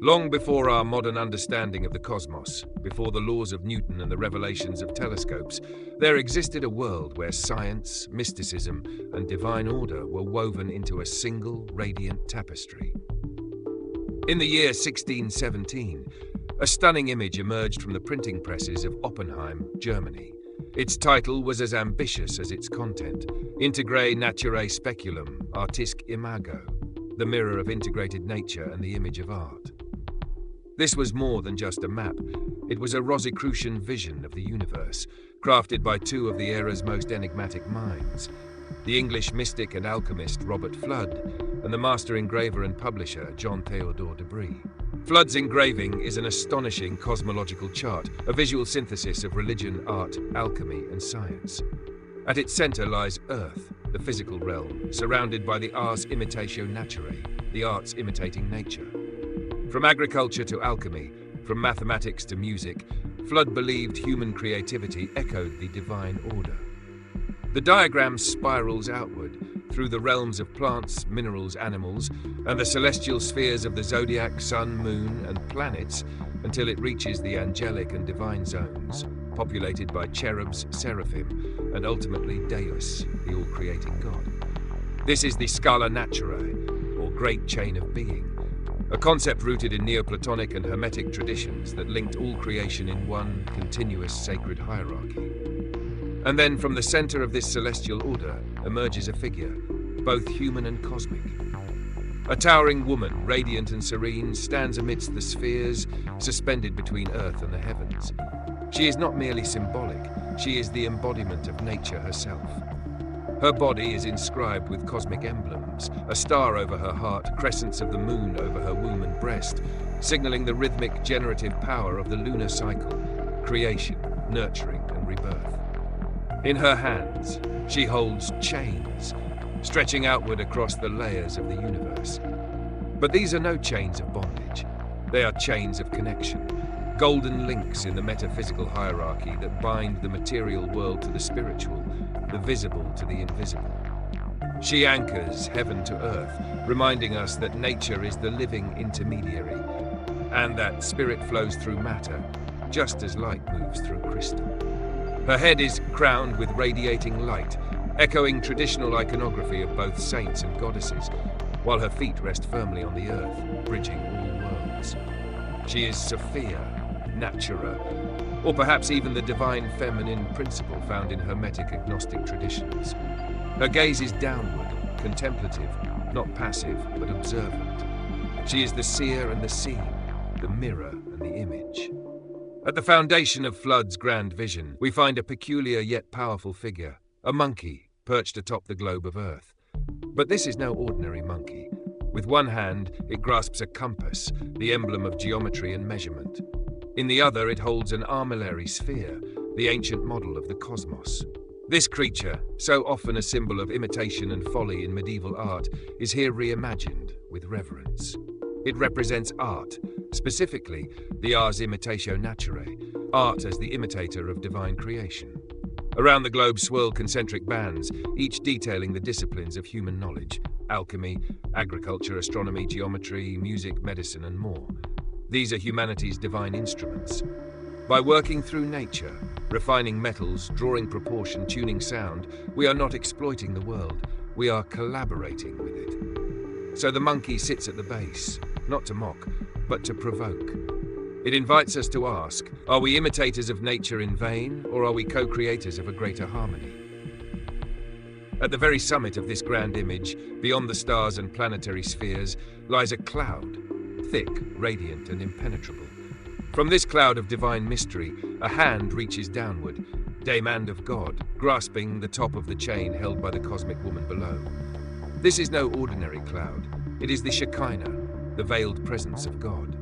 Long before our modern understanding of the cosmos, before the laws of Newton and the revelations of telescopes, there existed a world where science, mysticism, and divine order were woven into a single radiant tapestry. In the year 1617, a stunning image emerged from the printing presses of Oppenheim, Germany. Its title was as ambitious as its content: Integrae Naturae Speculum, Artisque Imago, the mirror of integrated nature and the image of art. This was more than just a map. It was a Rosicrucian vision of the universe, crafted by two of the era's most enigmatic minds, the English mystic and alchemist Robert Fludd, and the master engraver and publisher Jean-Théodore de Bry. Fludd's engraving is an astonishing cosmological chart, a visual synthesis of religion, art, alchemy, and science. At its center lies Earth, the physical realm, surrounded by the ars imitatio naturae, the arts imitating nature. From agriculture to alchemy, from mathematics to music, Fludd believed human creativity echoed the divine order. The diagram spirals outward through the realms of plants, minerals, animals, and the celestial spheres of the zodiac, sun, moon, and planets until it reaches the angelic and divine zones, populated by cherubs, seraphim, and ultimately Deus, the all-creating God. This is the Scala Naturae, or Great Chain of Being, a concept rooted in Neoplatonic and Hermetic traditions that linked all creation in one continuous sacred hierarchy. And then from the center of this celestial order emerges a figure, both human and cosmic. A towering woman, radiant and serene, stands amidst the spheres, suspended between earth and the heavens. She is not merely symbolic, she is the embodiment of nature herself. Her body is inscribed with cosmic emblems, a star over her heart, crescents of the moon over her womb and breast, signaling the rhythmic generative power of the lunar cycle, creation, nurturing, and rebirth. In her hands, she holds chains, stretching outward across the layers of the universe. But these are no chains of bondage. They are chains of connection, golden links in the metaphysical hierarchy that bind the material world to the spiritual, the visible to the invisible. She anchors heaven to earth, reminding us that nature is the living intermediary, and that spirit flows through matter, just as light moves through crystal. Her head is crowned with radiating light, echoing traditional iconography of both saints and goddesses, while her feet rest firmly on the earth, bridging all worlds. She is Sophia, Natura, or perhaps even the divine feminine principle found in Hermetic agnostic traditions. Her gaze is downward, contemplative, not passive, but observant. She is the seer and the seen, the mirror and the image. At the foundation of Fludd's grand vision, we find a peculiar yet powerful figure, a monkey perched atop the globe of Earth. But this is no ordinary monkey. With one hand, it grasps a compass, the emblem of geometry and measurement. In the other, it holds an armillary sphere, the ancient model of the cosmos. This creature, so often a symbol of imitation and folly in medieval art, is here reimagined with reverence. It represents art, specifically the ars imitatio naturae, art as the imitator of divine creation. Around the globe swirl concentric bands, each detailing the disciplines of human knowledge: alchemy, agriculture, astronomy, geometry, music, medicine, and more. These are humanity's divine instruments. By working through nature, refining metals, drawing proportion, tuning sound, we are not exploiting the world, we are collaborating with it. So the monkey sits at the base, not to mock, but to provoke. It invites us to ask, are we imitators of nature in vain, or are we co-creators of a greater harmony? At the very summit of this grand image, beyond the stars and planetary spheres, lies a cloud, thick, radiant, and impenetrable. From this cloud of divine mystery, a hand reaches downward, Demand of God, grasping the top of the chain held by the cosmic woman below. This is no ordinary cloud. It is the Shekinah, the veiled presence of God.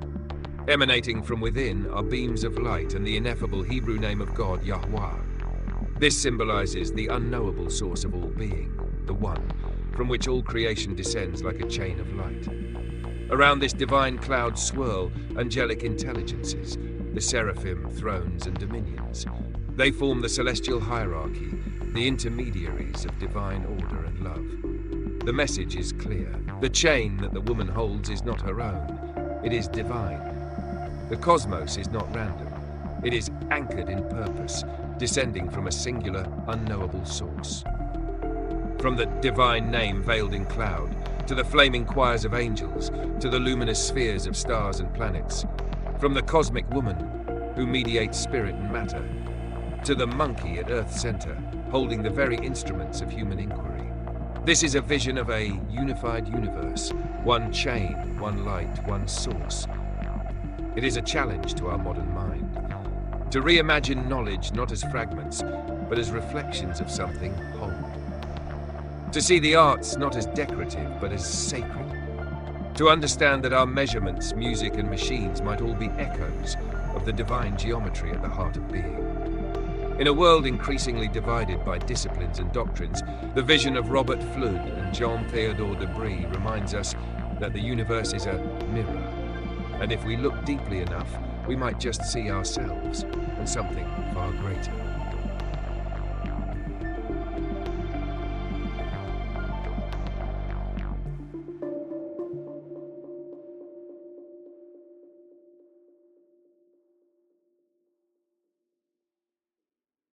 Emanating from within are beams of light and the ineffable Hebrew name of God, Yahweh. This symbolizes the unknowable source of all being, the One, from which all creation descends like a chain of light. Around this divine cloud swirl angelic intelligences, the seraphim, thrones, and dominions. They form the celestial hierarchy, the intermediaries of divine order and love. The message is clear. The chain that the woman holds is not her own. It is divine. The cosmos is not random. It is anchored in purpose, descending from a singular, unknowable source. From the divine name veiled in cloud, to the flaming choirs of angels, to the luminous spheres of stars and planets. From the cosmic woman, who mediates spirit and matter, to the monkey at Earth's center, holding the very instruments of human inquiry. This is a vision of a unified universe, one chain, one light, one source. It is a challenge to our modern mind, to reimagine knowledge not as fragments, but as reflections of something whole. To see the arts not as decorative, but as sacred. To understand that our measurements, music, and machines might all be echoes of the divine geometry at the heart of being. In a world increasingly divided by disciplines and doctrines, the vision of Robert Fludd and Jean-Théodore de Bry reminds us that the universe is a mirror. And if we look deeply enough, we might just see ourselves and something far greater.